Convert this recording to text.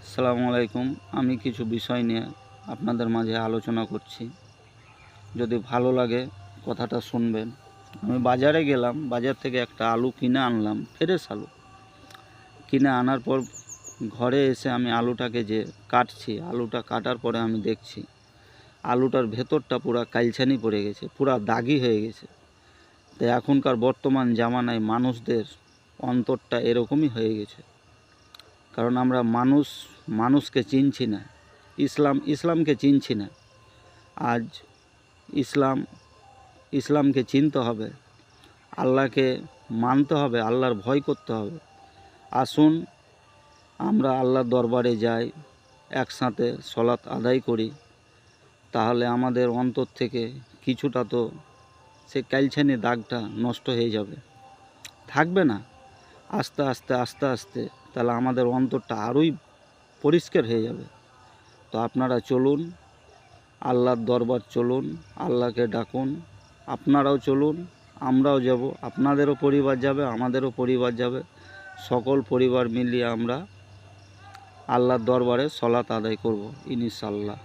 আসসালামু আলাইকুম। আমি কিছু বিষয় নিয়ে আপনাদের মাঝে আলোচনা করছি। যদি ভালো লাগে কথাটা শুনবেন। আমি বাজারে গেলাম, বাজার থেকে একটা আলু কিনে আনলাম, ফ্রেশ আলু। কিনে আনার পর ঘরে এসে আমি আলুটাকে যে কাটছি, আলুটা কাটার পরে আমি দেখছি আলুটার ভেতরটা পুরা কালছানি পড়ে গেছে, পুরা দাগি হয়ে গেছে। তো এখনকার বর্তমান জামানায় মানুষদের অন্তরটা এরকমই হয়ে গেছে। কারণ আমরা মানুষকে চিনছি না, ইসলামকে চিনছি না। আজ ইসলামকে চিনতে হবে, আল্লাহকে মানতে হবে, আল্লাহর ভয় করতে হবে। আসুন আমরা আল্লাহর দরবারে যাই, একসাথে সলাত আদায় করি, তাহলে আমাদের অন্তর থেকে কিছুটা তো সে কালছানি দাগটা নষ্ট হয়ে যাবে, থাকবে না। আস্তে আস্তে আস্তে আস্তে তাহলে আমাদের অন্তরটা আরোই পরিষ্কার হয়ে যাবে। তো আপনারা চলুন, আল্লাহর দরবার চলুন, আল্লাহকে ডাকুন। আপনারাও চলুন, আমরাও যাব, আপনাদেরও পরিবার যাবে, আমাদেরও পরিবার যাবে। সকল পরিবার মিলিয়ে আমরা আল্লাহর দরবারে সলাত আদায় করব ইনশাআল্লাহ।